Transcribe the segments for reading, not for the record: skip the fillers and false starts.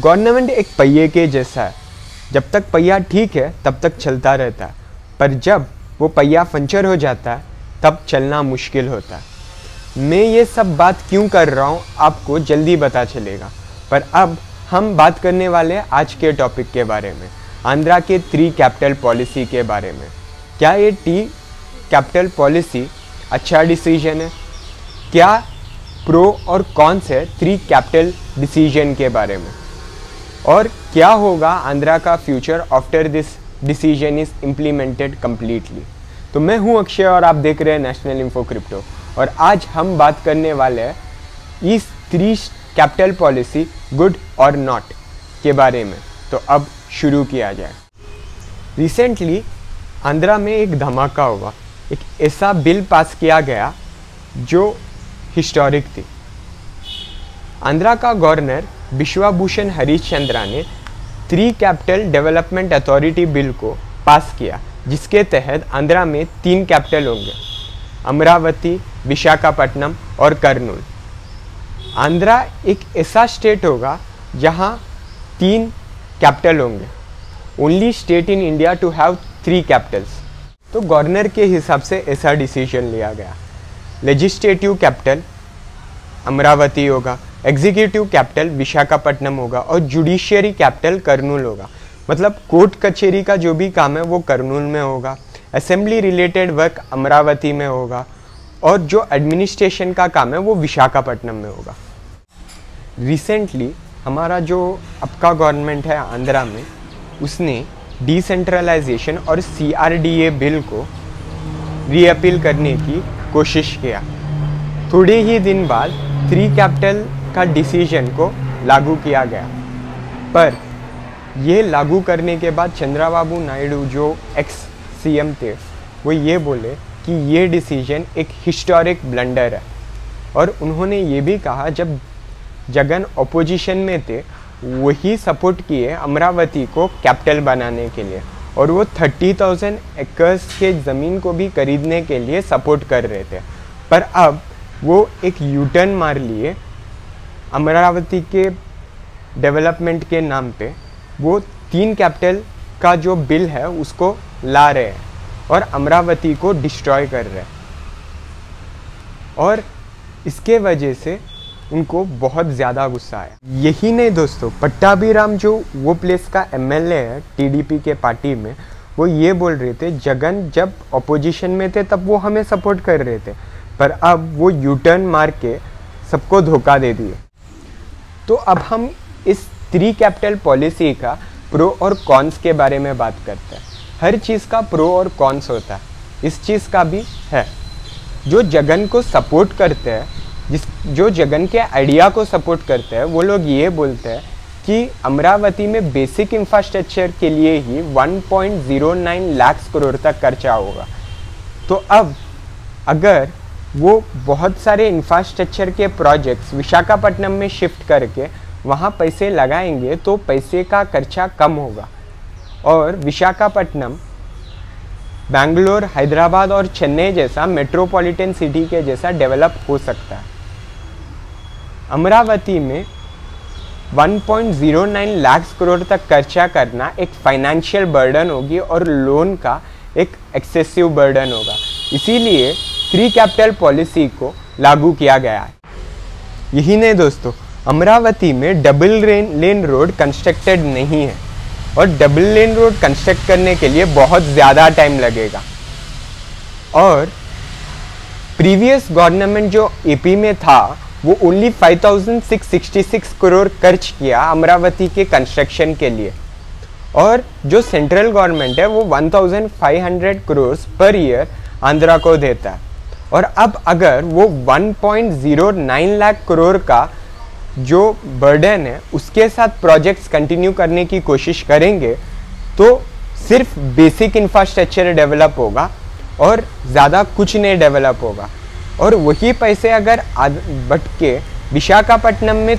Government एक पहिए के जैसा है, जब तक पहिया ठीक है तब तक चलता रहता है, पर जब वो पहिया पंचर हो जाता है तब चलना मुश्किल होता है। मैं ये सब बात क्यों कर रहा हूँ आपको जल्दी पता चलेगा, पर अब हम बात करने वाले हैं आज के टॉपिक के बारे में, आंध्रा के 3 कैपिटल पॉलिसी के बारे में। क्या ये 3 कैपिटल पॉलिसी अच्छा डिसीजन है? क्या प्रो और कॉन्स है 3 कैपिटल डिसीजन के बारे में, और क्या होगा आंध्रा का future after this decision is implemented completely. तो मैं हूं अक्षय और आप देख रहे हैं नेशनल इन्फो क्रिप्टो, और आज हम बात करने वाले हैं इस 3 कैपिटल पॉलिसी गुड और नॉट के बारे में। तो अब शुरू किया जाए। रिसेंटली आंध्रा में एक धमाका हुआ, एक ऐसा बिल पास किया गया जो हिस्टोरिक थी। आंध्रा का गवर्नर विश्वभूषण हरिश्चंद्रा ने 3 कैपिटल डेवलपमेंट अथॉरिटी बिल को पास किया, जिसके तहत आंध्रा में 3 कैपिटल होंगे, अमरावती, विशाखापट्टनम और कर्नूल। आंध्रा एक ऐसा स्टेट होगा जहां 3 कैपिटल होंगे, only state in India to have 3 capitals. तो गवर्नर के हिसाब से ऐसा डिसीजन लिया गया। लेजिस्लेटिव कैपिटल अमरावती होगा, एग्जीक्यूटिव कैपिटल विशाखापट्टनम होगा और जुडिशियरी कैपिटल कर्नूल होगा। मतलब कोर्ट कचहरी का जो भी काम है वो कर्नूल में होगा, असेंबली रिलेटेड वर्क अमरावती में होगा और जो एडमिनिस्ट्रेशन का काम है वो विशाखापट्टनम में होगा। रिसेंटली हमारा जो आपका गवर्नमेंट है आंध्रा में, उसने डिसेंट्रलाइजेशन और CRDA बिल को रीअपील करने की कोशिश किया। थोड़े ही दिन बाद 3 कैपिटल का डिसीजन को लागू किया गया, पर ये लागू करने के बाद चंद्रबाबू नायडू जो एक्स CM थे, वो ये बोले कि ये डिसीजन एक हिस्टोरिक ब्लंडर है। और उन्होंने ये भी कहा जब जगन अपोजिशन में थे वही सपोर्ट किए अमरावती को कैपिटल बनाने के लिए, और वो 30,000 एकर्स के ज़मीन को भी खरीदने के लिए सपोर्ट कर रहे थे। पर अब वो एक यूटर्न मार लिए, अमरावती के डेवलपमेंट के नाम पे वो 3 कैपिटल का जो बिल है उसको ला रहे हैं और अमरावती को डिस्ट्रॉय कर रहे हैं। और इसके वजह से उनको बहुत ज़्यादा गुस्सा आया। यही नहीं दोस्तों, पट्टाभिराम जो वो प्लेस का MLA है TDP के पार्टी में, वो ये बोल रहे थे जगन जब अपोजिशन में थे तब वो हमें सपोर्ट कर रहे थे, पर अब वो यूटर्न मार के सबको धोखा दे दिए। तो अब हम इस 3 कैपिटल पॉलिसी का प्रो और कॉन्स के बारे में बात करते हैं। हर चीज़ का प्रो और कॉन्स होता है, इस चीज़ का भी है। जो जगन को सपोर्ट करते हैं, जो जगन के आइडिया को सपोर्ट करते हैं, वो लोग ये बोलते हैं कि अमरावती में बेसिक इंफ्रास्ट्रक्चर के लिए ही 1.09 लाख करोड़ तक खर्चा होगा। तो अब अगर वो बहुत सारे इंफ्रास्ट्रक्चर के प्रोजेक्ट्स विशाखापट्टनम में शिफ्ट करके वहाँ पैसे लगाएंगे तो पैसे का खर्चा कम होगा, और विशाखापट्टनम बेंगलोर, हैदराबाद और चेन्नई जैसा मेट्रोपॉलिटन सिटी के जैसा डेवलप हो सकता है। अमरावती में 1.09 लाख करोड़ तक खर्चा करना एक फाइनेंशियल बर्डन होगी और लोन का एक एक्सेसिव बर्डन होगा। इसीलिए 3 कैपिटल पॉलिसी को लागू किया गया है। यही नहीं दोस्तों, अमरावती में डबल लेन रोड कंस्ट्रक्टेड नहीं है, और डबल लेन रोड कंस्ट्रक्ट करने के लिए बहुत ज़्यादा टाइम लगेगा। और प्रीवियस गवर्नमेंट जो AP में था वो ओनली 5,666 करोड़ खर्च किया अमरावती के कंस्ट्रक्शन के लिए, और जो सेंट्रल गवर्नमेंट है वो 1,500 करोड़ पर ईयर आंध्रा को देता है। और अब अगर वो 1.09 लाख करोड़ का जो बर्डन है उसके साथ प्रोजेक्ट्स कंटिन्यू करने की कोशिश करेंगे तो सिर्फ बेसिक इंफ्रास्ट्रक्चर डेवलप होगा और ज़्यादा कुछ नहीं डेवलप होगा। और वही पैसे अगर बढ़ के विशाखापट्टनम में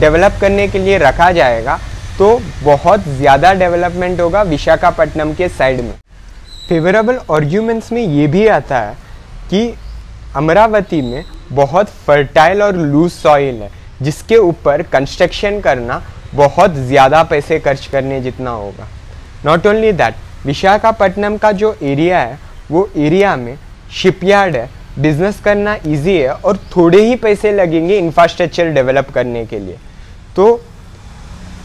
डेवलप करने के लिए रखा जाएगा तो बहुत ज़्यादा डेवलपमेंट होगा विशाखापट्टनम के साइड में। फेवरेबल आर्ग्यूमेंट्स में ये भी आता है कि अमरावती में बहुत फर्टाइल और लूज सॉइल है जिसके ऊपर कंस्ट्रक्शन करना बहुत ज़्यादा पैसे खर्च करने जितना होगा। नॉट ओनली दैट, विशाखापट्टनम का जो एरिया है वो एरिया में शिपयार्ड है, बिजनेस करना इजी है और थोड़े ही पैसे लगेंगे इंफ्रास्ट्रक्चर डेवलप करने के लिए। तो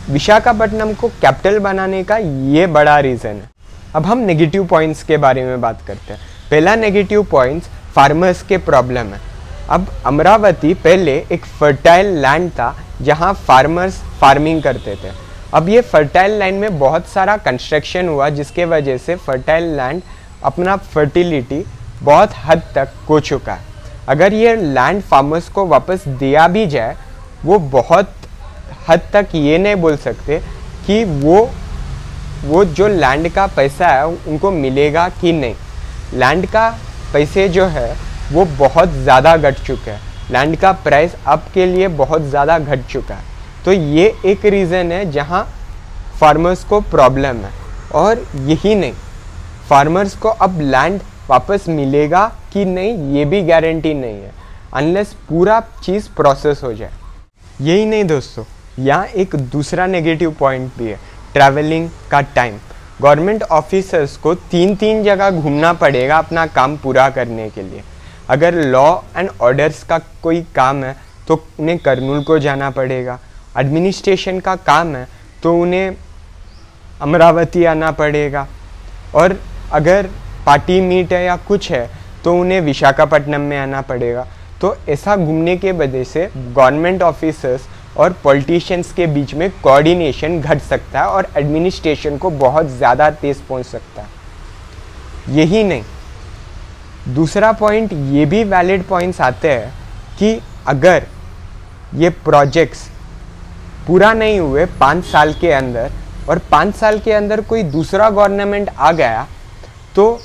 विशाखापट्टनम को कैपिटल बनाने का ये बड़ा रीज़न है। अब हम नेगेटिव पॉइंट्स के बारे में बात करते हैं। पहला नेगेटिव पॉइंट्स फार्मर्स के प्रॉब्लम है। अब अमरावती पहले एक फर्टाइल लैंड था जहां फार्मर्स फार्मिंग करते थे। अब ये फर्टाइल लैंड में बहुत सारा कंस्ट्रक्शन हुआ जिसके वजह से फर्टाइल लैंड अपना फर्टिलिटी बहुत हद तक खो चुका है। अगर ये लैंड फार्मर्स को वापस दिया भी जाए, वो बहुत हद तक ये नहीं बोल सकते कि वो जो लैंड का पैसा है उनको मिलेगा कि नहीं। लैंड का पैसे जो है वो बहुत ज़्यादा घट चुका है, लैंड का प्राइस अब के लिए बहुत ज़्यादा घट चुका है। तो ये एक रीज़न है जहाँ फार्मर्स को प्रॉब्लम है। और यही नहीं, फार्मर्स को अब लैंड वापस मिलेगा कि नहीं ये भी गारंटी नहीं है अनलेस पूरा चीज़ प्रोसेस हो जाए। यही नहीं दोस्तों, यहाँ एक दूसरा नेगेटिव पॉइंट भी है, ट्रैवलिंग का टाइम। गवर्नमेंट ऑफिसर्स को 3 जगह घूमना पड़ेगा अपना काम पूरा करने के लिए। अगर लॉ एंड ऑर्डर्स का कोई काम है तो उन्हें कर्नूल को जाना पड़ेगा, एडमिनिस्ट्रेशन का काम है तो उन्हें अमरावती आना पड़ेगा, और अगर पार्टी मीट है या कुछ है तो उन्हें विशाखापट्टनम में आना पड़ेगा। तो ऐसा घूमने के वजह से गवर्नमेंट ऑफिसर्स और पॉलिटिशियंस के बीच में कोऑर्डिनेशन घट सकता है और एडमिनिस्ट्रेशन को बहुत ज़्यादा तेज़ पहुंच सकता है। यही नहीं, दूसरा पॉइंट ये भी वैलिड पॉइंट्स आते हैं कि अगर ये प्रोजेक्ट्स पूरा नहीं हुए 5 साल के अंदर और 5 साल के अंदर कोई दूसरा गवर्नमेंट आ गया तो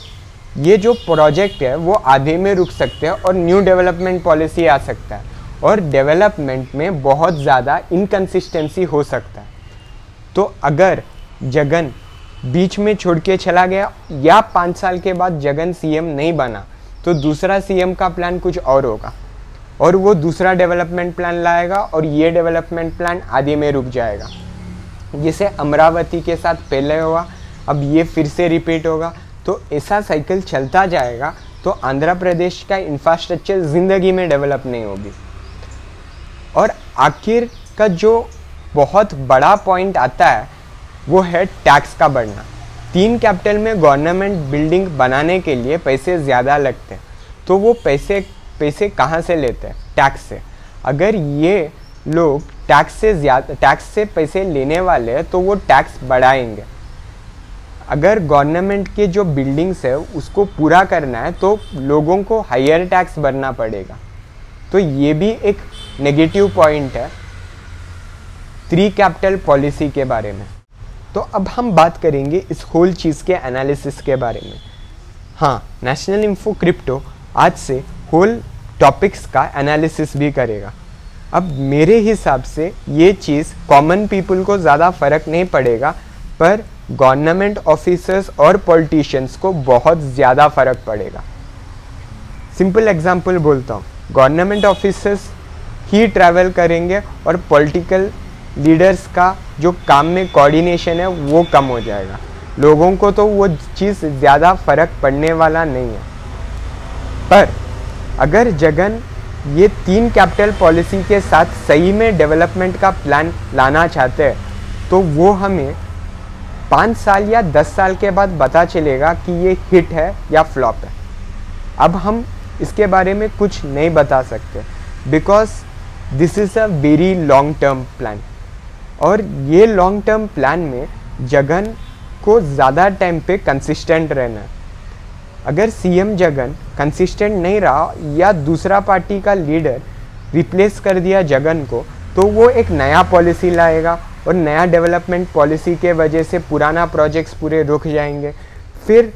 ये जो प्रोजेक्ट है वो आधे में रुक सकते हैं और न्यू डेवलपमेंट पॉलिसी आ सकता है और डेवलपमेंट में बहुत ज़्यादा इनकंसिस्टेंसी हो सकता है। तो अगर जगन बीच में छोड़ के चला गया या 5 साल के बाद जगन सीएम नहीं बना तो दूसरा सीएम का प्लान कुछ और होगा और वो दूसरा डेवलपमेंट प्लान लाएगा और ये डेवलपमेंट प्लान आधे में रुक जाएगा। जैसे अमरावती के साथ पहले हुआ, अब ये फिर से रिपीट होगा। तो ऐसा साइकिल चलता जाएगा तो आंध्र प्रदेश का इंफ्रास्ट्रक्चर ज़िंदगी में डेवलप नहीं होगी। और आखिर का जो बहुत बड़ा पॉइंट आता है वो है टैक्स का बढ़ना। 3 कैपिटल में गवर्नमेंट बिल्डिंग बनाने के लिए पैसे ज़्यादा लगते हैं, तो वो पैसे कहाँ से लेते हैं? टैक्स से। अगर ये लोग टैक्स से पैसे लेने वाले हैं तो वो टैक्स बढ़ाएंगे। अगर गवर्नमेंट के जो बिल्डिंग्स है उसको पूरा करना है तो लोगों को हायर टैक्स भरना पड़ेगा। तो ये भी एक नेगेटिव पॉइंट है 3 कैपिटल पॉलिसी के बारे में। तो अब हम बात करेंगे इस होल चीज़ के एनालिसिस के बारे में। हाँ, नेशनल इन्फो क्रिप्टो आज से होल टॉपिक्स का एनालिसिस भी करेगा। अब मेरे हिसाब से ये चीज़ कॉमन पीपल को ज़्यादा फ़र्क नहीं पड़ेगा, पर गवर्नमेंट ऑफिसर्स और पॉलिटिशियंस को बहुत ज़्यादा फ़र्क पड़ेगा। सिंपल एग्जांपल बोलता हूँ, गवर्नमेंट ऑफिसर्स ही ट्रैवल करेंगे और पॉलिटिकल लीडर्स का जो काम में कोऑर्डिनेशन है वो कम हो जाएगा। लोगों को तो वो चीज़ ज़्यादा फ़र्क पड़ने वाला नहीं है। पर अगर जगन ये 3 कैपिटल पॉलिसी के साथ सही में डेवलपमेंट का प्लान लाना चाहते हैं तो वो हमें 5 साल या 10 साल के बाद पता चलेगा कि ये हिट है या फ्लॉप है। अब हम इसके बारे में कुछ नहीं बता सकते because this is a very long term plan, और ये लॉन्ग टर्म प्लान में जगन को ज़्यादा टाइम पे कंसिस्टेंट रहना है। अगर सीएम जगन कंसिस्टेंट नहीं रहा या दूसरा पार्टी का लीडर रिप्लेस कर दिया जगन को तो वो एक नया पॉलिसी लाएगा और नया डेवलपमेंट पॉलिसी के वजह से पुराना प्रोजेक्ट्स पूरे रुक जाएंगे। फिर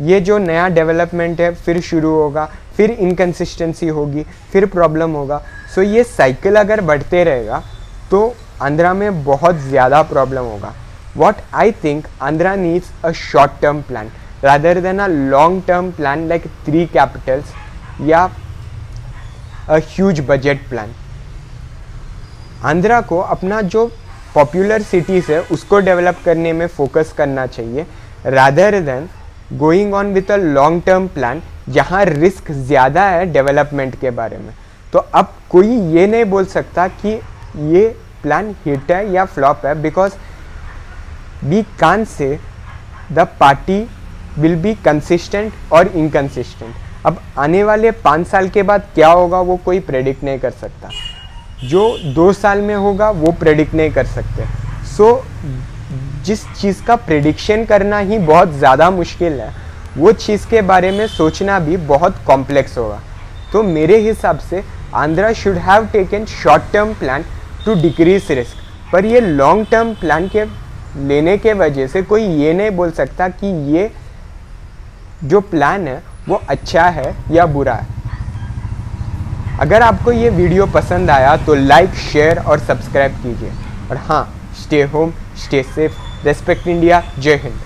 ये जो नया डेवलपमेंट है फिर शुरू होगा, फिर इनकंसिस्टेंसी होगी, फिर प्रॉब्लम होगा। सो ये साइकिल अगर बढ़ते रहेगा तो आंध्रा में बहुत ज़्यादा प्रॉब्लम होगा। What I think Andhra needs a short term plan rather than a long term plan like 3 capitals या a huge budget plan। Andhra को अपना जो पॉपुलर सिटीज़ है उसको डेवलप करने में फोकस करना चाहिए, rather than going on with a long term plan जहाँ रिस्क ज़्यादा है डेवलपमेंट के बारे में। तो अब कोई ये नहीं बोल सकता कि ये प्लान हिट है या फ्लॉप है, because we can't say the party will be consistent or inconsistent. अब आने वाले 5 साल के बाद क्या होगा वो कोई प्रेडिक्ट नहीं कर सकता, जो 2 साल में होगा वो प्रेडिक्ट नहीं कर सकते। सो जिस चीज़ का प्रेडिक्शन करना ही बहुत ज़्यादा मुश्किल है, वो चीज़ के बारे में सोचना भी बहुत कॉम्प्लेक्स होगा। तो मेरे हिसाब से Andhra should have taken short term plan to decrease risk, पर ये लॉन्ग टर्म प्लान के लेने के वजह से कोई ये नहीं बोल सकता कि ये जो प्लान है वो अच्छा है या बुरा है। अगर आपको ये वीडियो पसंद आया तो लाइक, शेयर और सब्सक्राइब कीजिए। और हाँ, stay home, stay safe, respect India, जय हिंद।